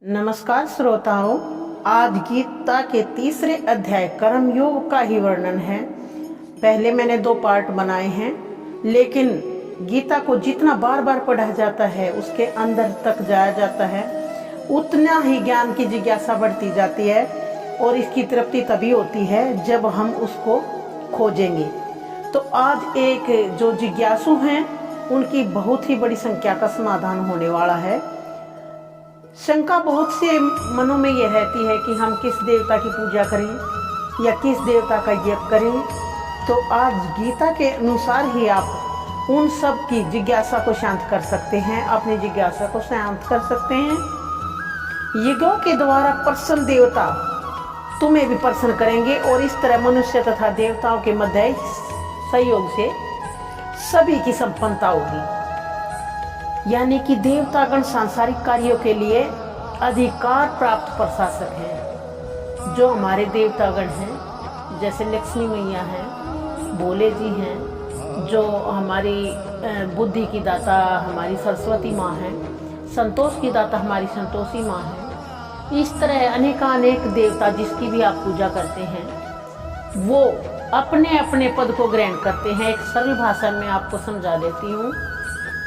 नमस्कार श्रोताओं, आज गीता के तीसरे अध्याय कर्मयोग का ही वर्णन है। पहले मैंने 2 पार्ट बनाए हैं, लेकिन गीता को जितना बार बार पढ़ा जाता है, उसके अंदर तक जाया जाता है, उतना ही ज्ञान की जिज्ञासा बढ़ती जाती है और इसकी तृप्ति तभी होती है जब हम उसको खोजेंगे। तो आज एक जो जिज्ञासु हैं, उनकी बहुत ही बड़ी संख्या का समाधान होने वाला है। शंका बहुत से मनों में ये रहती है कि हम किस देवता की पूजा करें या किस देवता का यज्ञ करें। तो आज गीता के अनुसार ही आप उन सब की जिज्ञासा को शांत कर सकते हैं, अपनी जिज्ञासा को शांत कर सकते हैं। यज्ञों के द्वारा प्रसन्न देवता तुम्हें भी प्रसन्न करेंगे और इस तरह मनुष्य तथा देवताओं के मध्य सहयोग से सभी की संपन्नता होगी। यानी कि देवतागण सांसारिक कार्यों के लिए अधिकार प्राप्त प्रशासक हैं। जो हमारे देवतागण हैं, जैसे लक्ष्मी मैया हैं, भोले जी हैं, जो हमारी बुद्धि की दाता हमारी सरस्वती माँ हैं, संतोष की दाता हमारी संतोषी माँ हैं। इस तरह अनेकानेक देवता जिसकी भी आप पूजा करते हैं, वो अपने अपने पद को ग्रहण करते हैं। एक सरल भाषा में आपको समझा देती हूँ।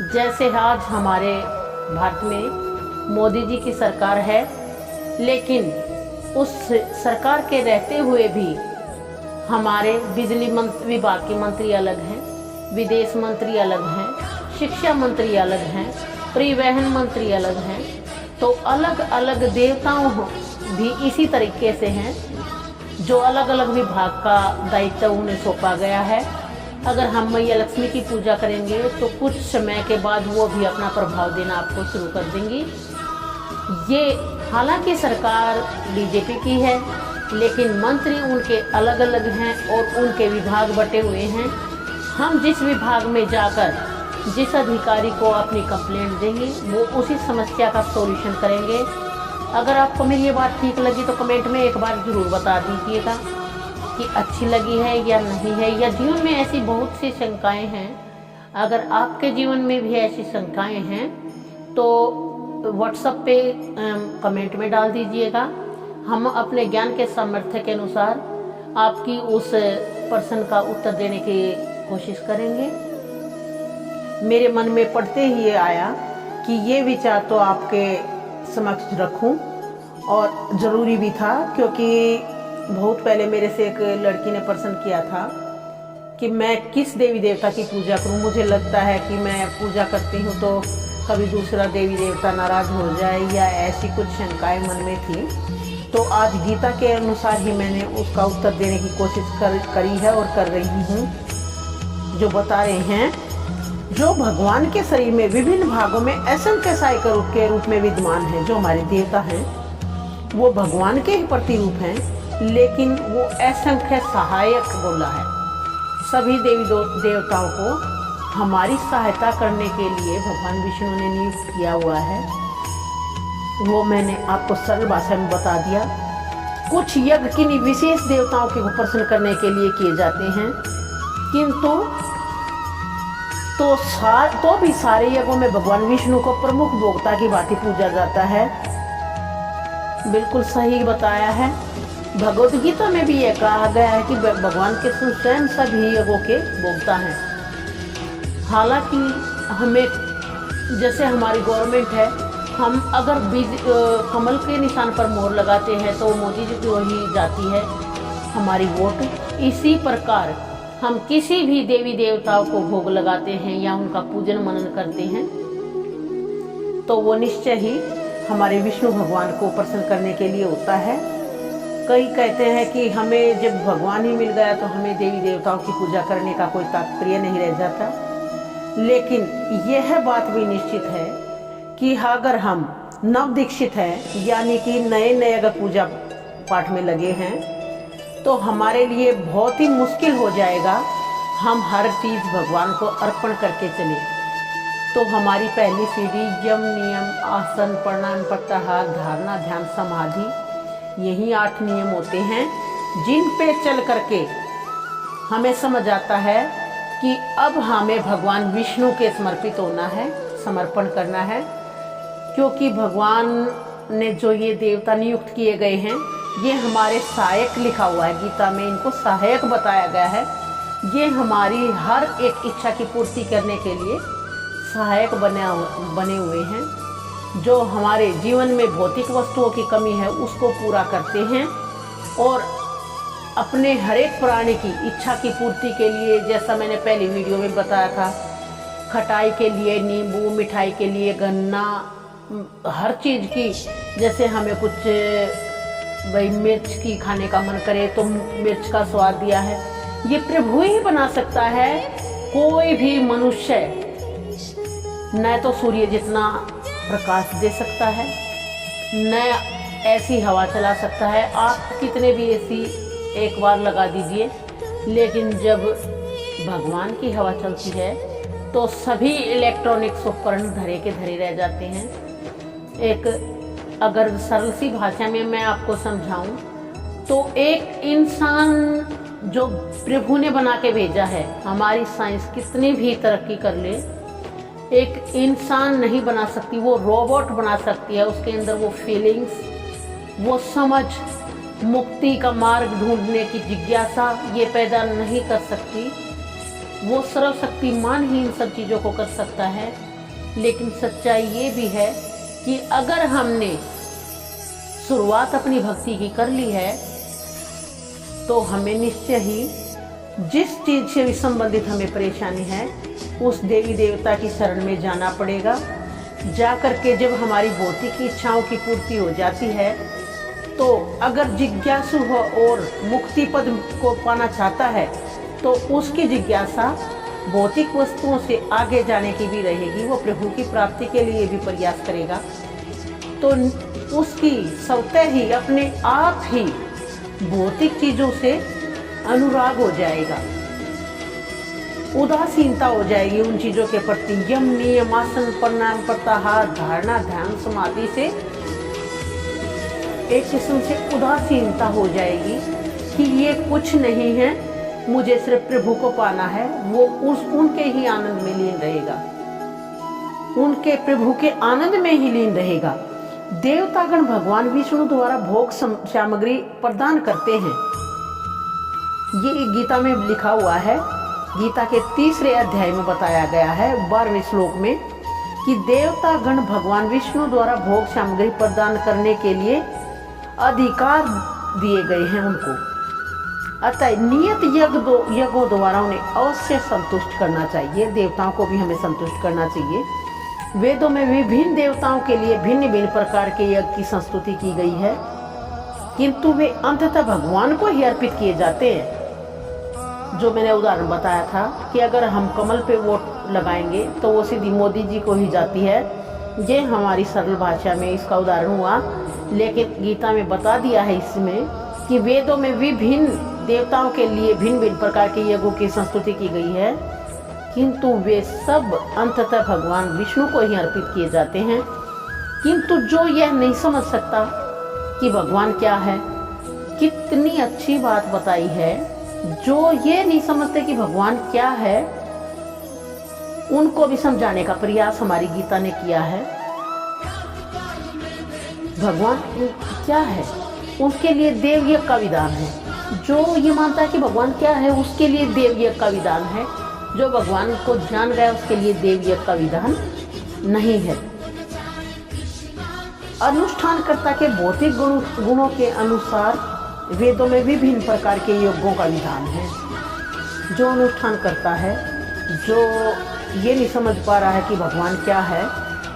जैसे आज हमारे भारत में मोदी जी की सरकार है, लेकिन उस सरकार के रहते हुए भी हमारे बिजली विभाग के मंत्री अलग हैं, विदेश मंत्री अलग हैं, शिक्षा मंत्री अलग हैं, परिवहन मंत्री अलग हैं। तो अलग अलग देवताओं भी इसी तरीके से हैं, जो अलग अलग विभाग का दायित्व उन्हें सौंपा गया है। अगर हम मैया लक्ष्मी की पूजा करेंगे तो कुछ समय के बाद वो भी अपना प्रभाव देना आपको शुरू कर देंगी। ये हालांकि सरकार बीजेपी की है, लेकिन मंत्री उनके अलग अलग हैं और उनके विभाग बटे हुए हैं। हम जिस विभाग में जाकर जिस अधिकारी को अपनी कंप्लेंट देंगे, वो उसी समस्या का सॉल्यूशन करेंगे। अगर आपको मेरी ये बात ठीक लगी तो कमेंट में एक बार ज़रूर बता दीजिएगा कि अच्छी लगी है या नहीं है, या जीवन में ऐसी बहुत सी शंकाएं हैं। अगर आपके जीवन में भी ऐसी शंकाएं हैं तो व्हाट्सएप पे कमेंट में डाल दीजिएगा। हम अपने ज्ञान के सामर्थ्य के अनुसार आपकी उस प्रश्न का उत्तर देने की कोशिश करेंगे। मेरे मन में पढ़ते ही ये आया कि ये विचार तो आपके समक्ष रखूं, और ज़रूरी भी था, क्योंकि बहुत पहले मेरे से एक लड़की ने प्रश्न किया था कि मैं किस देवी देवता की पूजा करूं। मुझे लगता है कि मैं पूजा करती हूं तो कभी दूसरा देवी देवता नाराज हो जाए, या ऐसी कुछ शंकाएं मन में थी। तो आज गीता के अनुसार ही मैंने उसका उत्तर देने की कोशिश करी है और कर रही हूँ। जो बता रहे हैं, जो भगवान के शरीर में विभिन्न भागों में असंख्य सहायक रूप के रूप में विद्यमान है, जो हमारे देवता हैं वो भगवान के ही प्रतिरूप हैं, लेकिन वो असंख्य सहायक बोला है। सभी देवी देवताओं को हमारी सहायता करने के लिए भगवान विष्णु ने नियुक्त किया हुआ है। वो मैंने आपको सरल भाषा में बता दिया। कुछ यज्ञ किन्हीं विशेष देवताओं को प्रसन्न करने के लिए किए जाते हैं, किंतु तो भी सारे यज्ञों में भगवान विष्णु को प्रमुख भोक्ता की भांति पूजा जाता है। बिल्कुल सही बताया है। भगवद गीता में भी यह कहा गया है कि भगवान के स्वयं सभी यज्ञों के भोक्ता हैं। हालांकि हमें, जैसे हमारी गवर्नमेंट है, हम अगर कमल के निशान पर मोहर लगाते हैं तो मोदी जी की वही जाती है हमारी वोट। इसी प्रकार हम किसी भी देवी देवताओं को भोग लगाते हैं या उनका पूजन मनन करते हैं तो वो निश्चय ही हमारे विष्णु भगवान को प्रसन्न करने के लिए होता है। कई कहते हैं कि हमें जब भगवान ही मिल गया तो हमें देवी देवताओं की पूजा करने का कोई तात्पर्य नहीं रह जाता। लेकिन यह बात भी निश्चित है कि अगर हम नव दीक्षित हैं, यानी कि नए नए अगर पूजा पाठ में लगे हैं, तो हमारे लिए बहुत ही मुश्किल हो जाएगा हम हर चीज़ भगवान को अर्पण करके चलें। तो हमारी पहली सीढ़ी यम, नियम, आसन, प्राणायाम, प्रत्याहार, धारणा, ध्यान, समाधि, यही 8 नियम होते हैं, जिन पे चल करके हमें समझ आता है कि अब हमें भगवान विष्णु के समर्पित होना है, समर्पण करना है। क्योंकि भगवान ने जो ये देवता नियुक्त किए गए हैं, ये हमारे सहायक लिखा हुआ है गीता में, इनको सहायक बताया गया है। ये हमारी हर एक इच्छा की पूर्ति करने के लिए सहायक बने हुए हैं। जो हमारे जीवन में भौतिक वस्तुओं की कमी है उसको पूरा करते हैं और अपने हर एक प्राणी की इच्छा की पूर्ति के लिए, जैसा मैंने पहली वीडियो में बताया था, खटाई के लिए नींबू, मिठाई के लिए गन्ना, हर चीज़ की, जैसे हमें कुछ भाई मिर्च की खाने का मन करे तो मिर्च का स्वाद दिया है, ये प्रभु ही बना सकता है। कोई भी मनुष्य न तो सूर्य जितना प्रकाश दे सकता है, न ऐसी हवा चला सकता है। आप कितने भी एसी एक बार लगा दीजिए, लेकिन जब भगवान की हवा चलती है तो सभी इलेक्ट्रॉनिक्स उपकरण धरे के धरे रह जाते हैं। एक अगर सरल सी भाषा में मैं आपको समझाऊं तो एक इंसान जो प्रभु ने बना के भेजा है, हमारी साइंस कितनी भी तरक्की कर ले, एक इंसान नहीं बना सकती, वो रोबोट बना सकती है। उसके अंदर वो फीलिंग्स, वो समझ, मुक्ति का मार्ग ढूंढने की जिज्ञासा ये पैदा नहीं कर सकती। वो सर्वशक्तिमान ही इन सब चीज़ों को कर सकता है। लेकिन सच्चाई ये भी है कि अगर हमने शुरुआत अपनी भक्ति की कर ली है तो हमें निश्चय ही जिस चीज़ से भी संबंधित हमें परेशानी है उस देवी देवता की शरण में जाना पड़ेगा। जा कर के जब हमारी भौतिक इच्छाओं की पूर्ति हो जाती है तो अगर जिज्ञासु हो और मुक्ति पद को पाना चाहता है तो उसकी जिज्ञासा भौतिक वस्तुओं से आगे जाने की भी रहेगी। वो प्रभु की प्राप्ति के लिए भी प्रयास करेगा तो उसकी स्वतः ही अपने आप ही भौतिक चीज़ों से अनुराग हो जाएगा, उदासीनता हो जाएगी उन चीज़ों के प्रति। यम, नियम, आसन, प्राणायाम, प्रत्याहार, धारणा, ध्यान, समाधि से एक किस्म से उदासीनता हो जाएगी कि ये कुछ नहीं है, मुझे सिर्फ प्रभु को पाना है। वो उनके ही आनंद में लीन रहेगा, उनके प्रभु के आनंद में ही लीन रहेगा। देवतागण भगवान विष्णु द्वारा भोग सामग्री प्रदान करते हैं। ये गीता में लिखा हुआ है, गीता के 3 अध्याय में बताया गया है 12वें श्लोक में कि देवतागण भगवान विष्णु द्वारा भोग सामग्री प्रदान करने के लिए अधिकार दिए गए हैं उनको। अतः नियत यज्ञों द्वारा उन्हें अवश्य संतुष्ट करना चाहिए। देवताओं को भी हमें संतुष्ट करना चाहिए। वेदों में विभिन्न देवताओं के लिए भिन्न भिन्न प्रकार के यज्ञ की संस्तुति की गई है, किंतु वे अंततः भगवान को ही अर्पित किए जाते हैं। जो मैंने उदाहरण बताया था कि अगर हम कमल पे वोट लगाएंगे तो वो सीधी मोदी जी को ही जाती है। ये हमारी सरल भाषा में इसका उदाहरण हुआ, लेकिन गीता में बता दिया है इसमें कि वेदों में विभिन्न देवताओं के लिए भिन्न भिन्न प्रकार के यज्ञों की संस्तुति की गई है, किंतु वे सब अंततः भगवान विष्णु को ही अर्पित किए जाते हैं। किंतु जो यह नहीं समझ सकता कि भगवान क्या है, कितनी अच्छी बात बताई है, जो ये नहीं समझते कि भगवान क्या है, उनको भी समझाने का प्रयास हमारी गीता ने किया है। भगवान क्या है, उसके लिए देव यज्ञ का विधान है। जो ये मानता है कि भगवान क्या है, उसके लिए देव यज्ञ का विधान है। जो भगवान को जान गया उसके लिए देव यज्ञ का विधान नहीं है। अनुष्ठानकर्ता के भौतिक गुणों के अनुसार वेदों में विभिन्न प्रकार के यज्ञों का विधान है। जो अनुष्ठान करता है, जो ये नहीं समझ पा रहा है कि भगवान क्या है,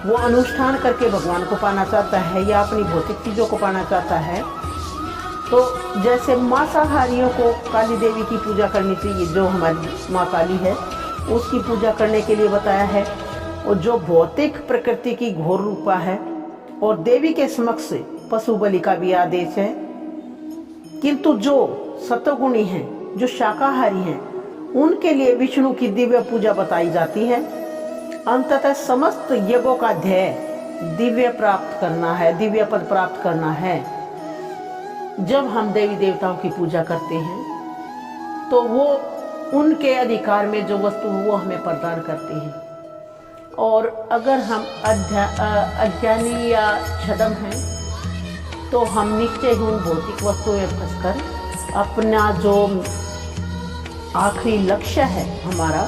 वो अनुष्ठान करके भगवान को पाना चाहता है या अपनी भौतिक चीज़ों को पाना चाहता है, तो जैसे मांसाहारियों को काली देवी की पूजा करनी चाहिए, जो हमारी माँ काली है उसकी पूजा करने के लिए बताया है। और जो भौतिक प्रकृति की घोर रूपा है और देवी के समक्ष पशु बलि का भी आदेश है। किंतु जो सत्वगुणी हैं, जो शाकाहारी हैं, उनके लिए विष्णु की दिव्य पूजा बताई जाती है। अंततः समस्त यज्ञों का ध्येय दिव्य प्राप्त करना है, दिव्य पद प्राप्त करना है। जब हम देवी देवताओं की पूजा करते हैं तो वो उनके अधिकार में जो वस्तु वो हमें प्रदान करते हैं। और अगर हम अज्ञानी या छद्म हैं तो हम निश्चय ही उन भौतिक वस्तुओं में फंसकर अपना जो आखिरी लक्ष्य है हमारा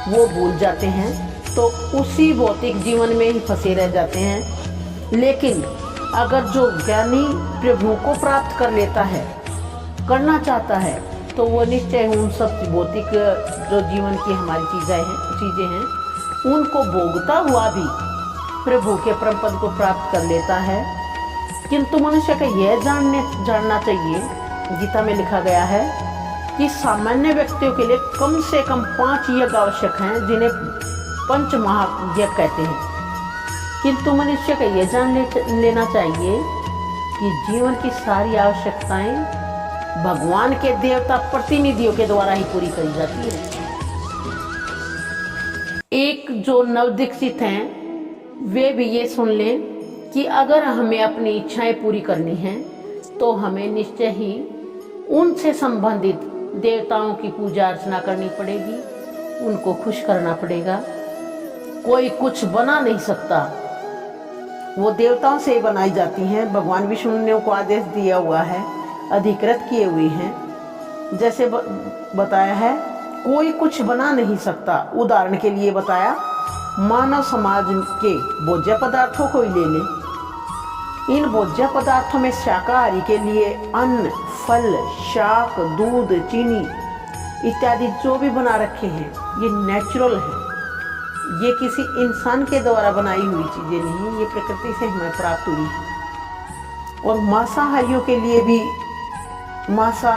वो भूल जाते हैं, तो उसी भौतिक जीवन में ही फंसे रह जाते हैं। लेकिन अगर जो ज्ञानी प्रभु को प्राप्त कर लेता है, करना चाहता है, तो वो निश्चय उन सब भौतिक जो जीवन की हमारी चीज़ें हैं उनको भोगता हुआ भी प्रभु के परम पद को प्राप्त कर लेता है। किंतु मनुष्य को यह जानना चाहिए, गीता में लिखा गया है कि सामान्य व्यक्तियों के लिए कम से कम 5 यज्ञ आवश्यक हैं, जिन्हें पंच महायज्ञ कहते हैं। किंतु मनुष्य को यह जान लेना चाहिए कि जीवन की सारी आवश्यकताएं भगवान के देवता प्रतिनिधियों के द्वारा ही पूरी करी जाती है। एक जो नवदीक्षित हैं वे भी ये सुन लें कि अगर हमें अपनी इच्छाएं पूरी करनी हैं तो हमें निश्चय ही उनसे संबंधित देवताओं की पूजा अर्चना करनी पड़ेगी, उनको खुश करना पड़ेगा। कोई कुछ बना नहीं सकता, वो देवताओं से बनाई जाती हैं। भगवान विष्णु ने को आदेश दिया हुआ है, अधिकृत किए हुए हैं। जैसे बताया है कोई कुछ बना नहीं सकता। उदाहरण के लिए बताया, मानव समाज के भोज्य पदार्थों को ही ले लें। इन भोज्य पदार्थों में शाकाहारी के लिए अन्न, फल, शाक, दूध, चीनी इत्यादि जो भी बना रखे हैं ये नेचुरल है, ये किसी इंसान के द्वारा बनाई हुई चीज़ें नहीं, ये प्रकृति से हमें प्राप्त हुई है। और मांसाहारियों के लिए भी मांसा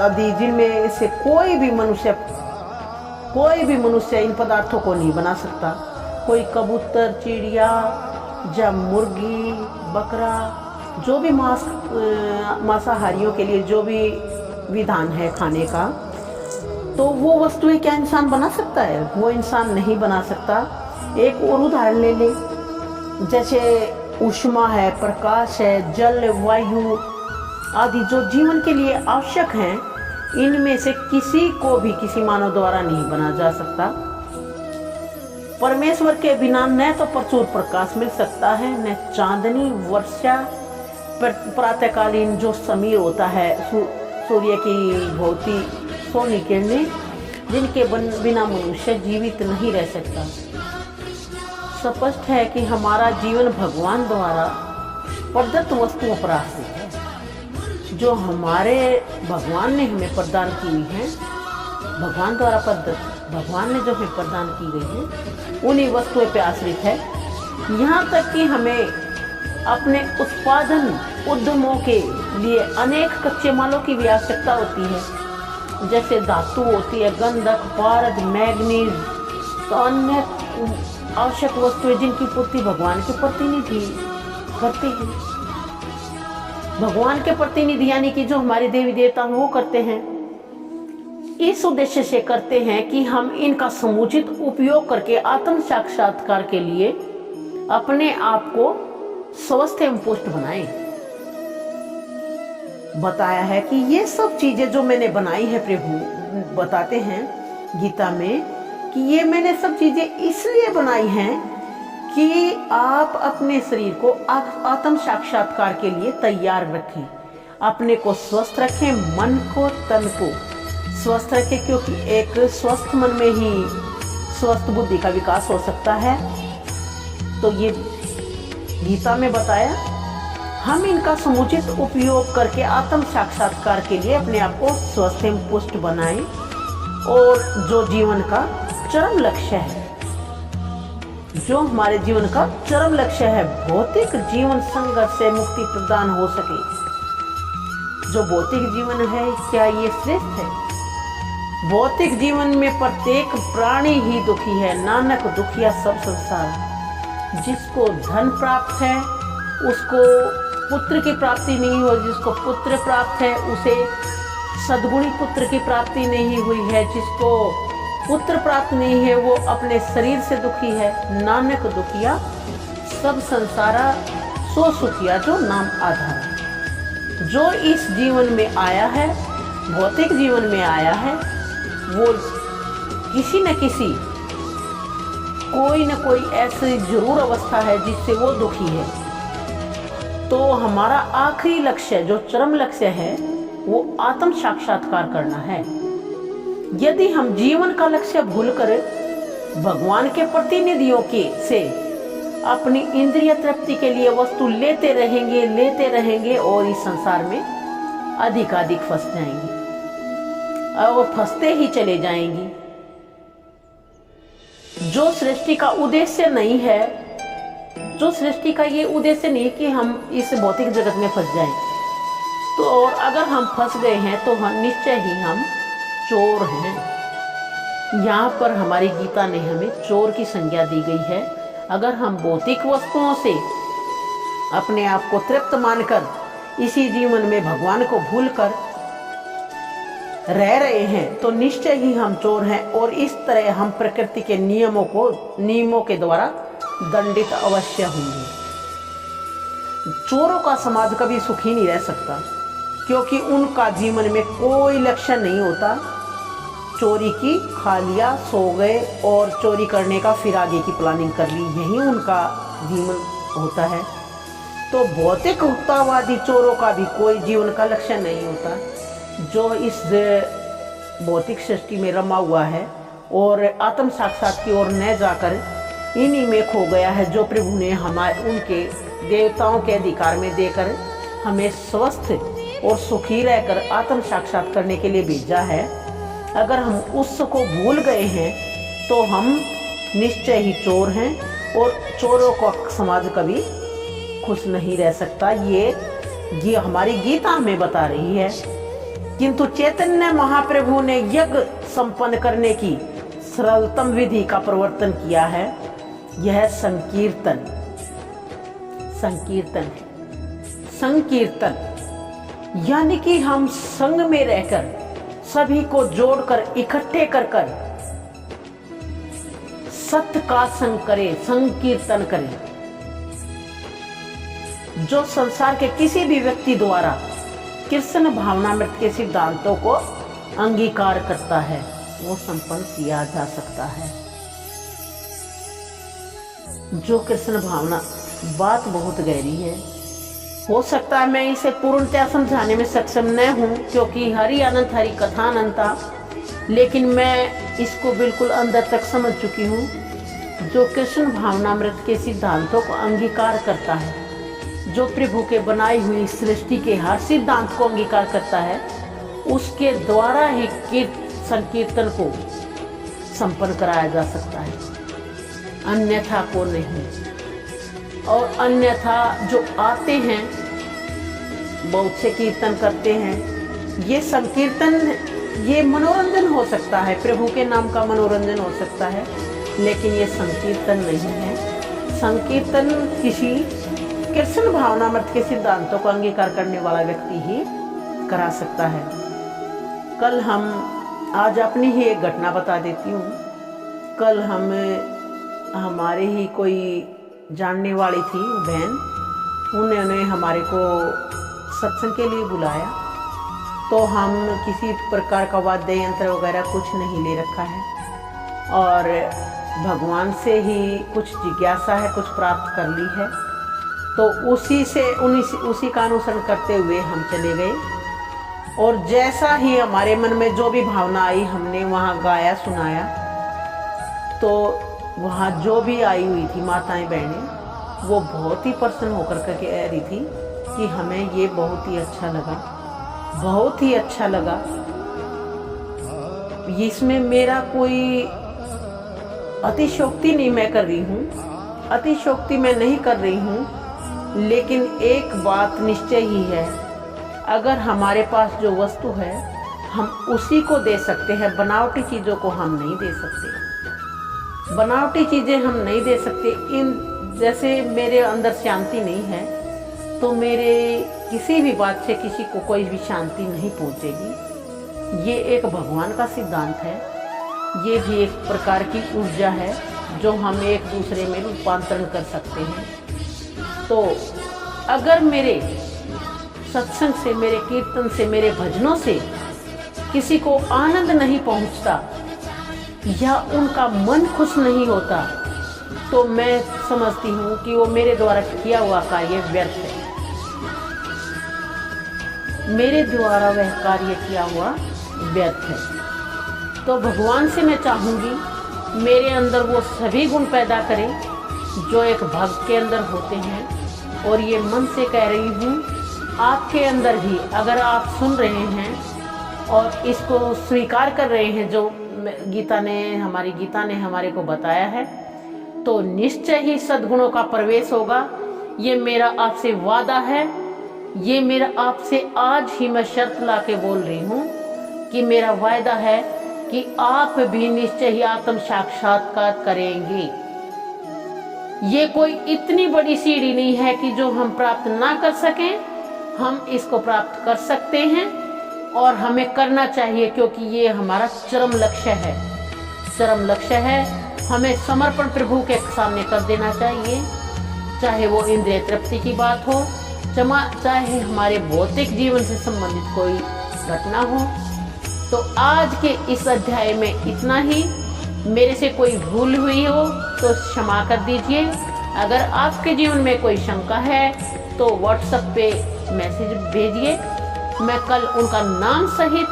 आदि जिनमें से कोई भी मनुष्य इन पदार्थों को नहीं बना सकता। कोई कबूतर, चिड़िया या मुर्गी, बकरा, जो भी मांसाहारियों के लिए जो भी विधान है खाने का, तो वो वस्तुएं क्या इंसान बना सकता है? वो इंसान नहीं बना सकता। एक और उदाहरण ले ले, जैसे ऊष्मा है, प्रकाश है, जल, वायु आदि जो जीवन के लिए आवश्यक हैं, इनमें से किसी को भी किसी मानव द्वारा नहीं बना जा सकता। परमेश्वर के बिना न तो प्रचुर प्रकाश मिल सकता है, न चांदनी, वर्षा, प्रातःकालीन जो समीर होता है, सूर्य की भौती सोनी किरणें, जिनके बिना मनुष्य जीवित नहीं रह सकता। स्पष्ट है कि हमारा जीवन भगवान द्वारा प्रदत्त वस्तुओं पर आश्रित है। जो हमारे भगवान ने हमें प्रदान की हुई है, भगवान द्वारा प्रदत्त, भगवान ने जो हमें प्रदान की गई है, उन्हीं वस्तुओं पर आश्रित है। यहाँ तक कि हमें अपने उत्पादन उद्यमों के लिए अनेक कच्चे मालों की भी आवश्यकता होती है, जैसे धातु होती है, गंधक, पारद, मैग्नीज, तो अन्य आवश्यक वस्तुएं जिनकी पूर्ति भगवान के प्रतिनिधि करते हैं। भगवान के प्रतिनिधि यानी कि जो हमारे देवी देवता वो करते हैं। इस उद्देश्य से करते हैं कि हम इनका समुचित उपयोग करके आत्म साक्षात्कार के लिए अपने आप को स्वस्थ एवं पुष्ट बनाएं। बताया है कि ये सब चीजें जो मैंने बनाई है, प्रभु बताते हैं गीता में कि ये मैंने सब चीजें इसलिए बनाई हैं कि आप अपने शरीर को आत्म साक्षात्कार के लिए तैयार रखें, अपने को स्वस्थ रखें, मन को, तन को स्वस्थ रखें, क्योंकि एक स्वस्थ मन में ही स्वस्थ बुद्धि का विकास हो सकता है। तो ये गीता में बताया, हम इनका समुचित उपयोग करके आत्म साक्षात्कार के लिए अपने आप को स्वस्थ एवं पुष्ट बनाएं। और जो जीवन का चरम लक्ष्य है, जो हमारे जीवन का चरम लक्ष्य है, भौतिक जीवन संघर्ष से मुक्ति प्रदान हो सके। जो भौतिक जीवन है, क्या ये श्रेष्ठ है? भौतिक जीवन में प्रत्येक प्राणी ही दुखी है, नानक दुखिया सब संसार। जिसको धन प्राप्त है उसको पुत्र की प्राप्ति नहीं हुई, जिसको पुत्र प्राप्त है उसे सद्गुणी पुत्र की प्राप्ति नहीं हुई है, जिसको पुत्र प्राप्त नहीं है वो अपने शरीर से दुखी है। नानक दुखिया सब संसारा सो सुखिया जो नाम आधार। जो इस जीवन में आया है, भौतिक जीवन में आया है, वो किसी न किसी कोई न कोई ऐसी जरूर अवस्था है जिससे वो दुखी है। तो हमारा आखिरी लक्ष्य, जो चरम लक्ष्य है, वो आत्म साक्षात्कार करना है। यदि हम जीवन का लक्ष्य भूलकर भगवान के प्रतिनिधियों के से अपनी इंद्रिय तृप्ति के लिए वस्तु लेते रहेंगे और इस संसार में अधिकाधिक फंस जाएंगे और फंसते ही चले जाएंगी। जो सृष्टि का उद्देश्य नहीं है, जो सृष्टि का ये उद्देश्य नहीं कि हम इस भौतिक जगत में फंस जाएं, तो और अगर हम फंस गए हैं तो हम निश्चय ही हम चोर हैं। यहाँ पर हमारी गीता ने हमें चोर की संज्ञा दी गई है। अगर हम भौतिक वस्तुओं से अपने आप को तृप्त मानकर इसी जीवन में भगवान को भूलकर रह रहे हैं तो निश्चय ही हम चोर हैं, और इस तरह हम प्रकृति के नियमों के द्वारा दंडित अवश्य होंगे। चोरों का समाज कभी सुखी नहीं रह सकता, क्योंकि उनका जीवन में कोई लक्ष्य नहीं होता। चोरी की, खा लिया, सो गए और चोरी करने का फिर आगे की प्लानिंग कर ली, यही उनका जीवन होता है। तो भौतिक हुक्तावादी चोरों का भी कोई जीवन का लक्ष्य नहीं होता, जो इस भौतिक सृष्टि में रमा हुआ है और आत्म साक्षात की ओर न जाकर इन्हीं में खो गया है, जो प्रभु ने उनके देवताओं के अधिकार में देकर हमें स्वस्थ और सुखी रहकर आत्म साक्षात करने के लिए भेजा है। अगर हम उसको भूल गए हैं तो हम निश्चय ही चोर हैं, और चोरों का समाज कभी खुश नहीं रह सकता। ये हमारी गीता हमें बता रही है। किंतु चैतन्य महाप्रभु ने यज्ञ संपन्न करने की सरलतम विधि का प्रवर्तन किया है। यह संकीर्तन है। संकीर्तन यानी कि हम संग में रहकर सभी को जोड़कर इकट्ठे कर सत्य का संग करें, संकीर्तन करें। जो संसार के किसी भी व्यक्ति द्वारा कृष्ण भावनामृत के सिद्धांतों को अंगीकार करता है, वो संपन्न किया जा सकता है। जो कृष्ण भावना, बात बहुत गहरी है। हो सकता है मैं इसे पूर्णतया समझाने में सक्षम न हूँ, क्योंकि हरि अनंत हरि कथा अनंता, लेकिन मैं इसको बिल्कुल अंदर तक समझ चुकी हूँ। जो कृष्ण भावनामृत के सिद्धांतों को अंगीकार करता है, जो प्रभु के बनाई हुई सृष्टि के हर सिद्धांत को अंगीकार करता है, उसके द्वारा ही संकीर्तन को संपन्न कराया जा सकता है, अन्यथा को नहीं। और अन्यथा जो आते हैं, बहुत से कीर्तन करते हैं, ये संकीर्तन, ये मनोरंजन हो सकता है, प्रभु के नाम का मनोरंजन हो सकता है, लेकिन ये संकीर्तन नहीं है। संकीर्तन किसी कृष्ण भावनामृत के सिद्धांतों को अंगीकार करने वाला व्यक्ति ही करा सकता है। आज अपनी ही एक घटना बता देती हूँ। कल हमारे ही कोई जानने वाली थी बहन, उन्होंने हमारे को सत्संग के लिए बुलाया। तो हम किसी प्रकार का वाद्य यंत्र वगैरह कुछ नहीं ले रखा है, और भगवान से ही कुछ जिज्ञासा है, कुछ प्राप्त कर ली है। तो उसी का अनुसरण करते हुए हम चले गए, और जैसा ही हमारे मन में जो भी भावना आई, हमने वहाँ गाया, सुनाया। तो वहाँ जो भी आई हुई थी माताएं बहनें, वो बहुत ही प्रसन्न होकर के कह रही थी कि हमें ये बहुत ही अच्छा लगा, बहुत ही अच्छा लगा। इसमें मेरा कोई अतिशयोक्ति नहीं मैं कर रही हूँ, अतिशयोक्ति मैं नहीं कर रही हूँ, लेकिन एक बात निश्चय ही है, अगर हमारे पास जो वस्तु है हम उसी को दे सकते हैं, बनावटी चीज़ों को हम नहीं दे सकते। बनावटी चीज़ें हम नहीं दे सकते। जैसे मेरे अंदर शांति नहीं है, तो मेरे किसी भी बात से किसी को कोई भी शांति नहीं पहुँचेगी। ये एक भगवान का सिद्धांत है, ये भी एक प्रकार की ऊर्जा है जो हम एक दूसरे में रूपांतरण कर सकते हैं। तो अगर मेरे सत्संग से, मेरे कीर्तन से, मेरे भजनों से किसी को आनंद नहीं पहुंचता या उनका मन खुश नहीं होता, तो मैं समझती हूँ कि वो मेरे द्वारा किया हुआ कार्य व्यर्थ है। मेरे द्वारा वह कार्य किया हुआ व्यर्थ है। तो भगवान से मैं चाहूँगी मेरे अंदर वो सभी गुण पैदा करें जो एक भक्त के अंदर होते हैं। और ये मन से कह रही हूँ आपके अंदर भी, अगर आप सुन रहे हैं और इसको स्वीकार कर रहे हैं जो हमारी गीता ने हमारे को बताया है, तो निश्चय ही सद्गुणों का प्रवेश होगा। ये मेरा आपसे वादा है, ये मेरा आपसे आज ही मैं शर्त ला के बोल रही हूँ कि मेरा वायदा है कि आप भी निश्चय ही आत्म साक्षात्कार करेंगे। ये कोई इतनी बड़ी सीढ़ी नहीं है कि जो हम प्राप्त ना कर सकें, हम इसको प्राप्त कर सकते हैं और हमें करना चाहिए, क्योंकि ये हमारा चरम लक्ष्य है। चरम लक्ष्य है, हमें समर्पण प्रभु के सामने कर देना चाहिए, चाहे वो इंद्रिय तृप्ति की बात हो, चाहे हमारे भौतिक जीवन से संबंधित कोई घटना हो। तो आज के इस अध्याय में इतना ही। मेरे से कोई भूल हुई हो तो क्षमा कर दीजिए। अगर आपके जीवन में कोई शंका है तो व्हाट्सएप पे मैसेज भेजिए, मैं कल उनका नाम सहित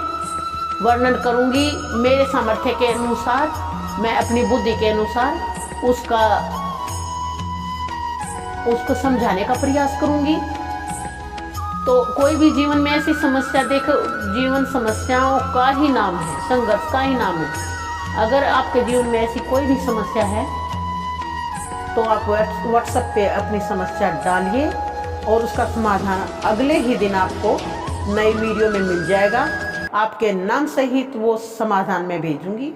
वर्णन करूंगी। मेरे सामर्थ्य के अनुसार, मैं अपनी बुद्धि के अनुसार उसको समझाने का प्रयास करूंगी। तो कोई भी जीवन में ऐसी समस्या, देखो जीवन समस्याओं का ही नाम है, संघर्ष का ही नाम है। अगर आपके जीवन में ऐसी कोई भी समस्या है तो आप व्हाट्सएप पे अपनी समस्या डालिए और उसका समाधान अगले ही दिन आपको नई वीडियो में मिल जाएगा। आपके नाम सहित वो समाधान मैं भेजूंगी।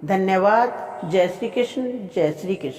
धन्यवाद। जय श्री कृष्ण, जय श्री कृष्ण।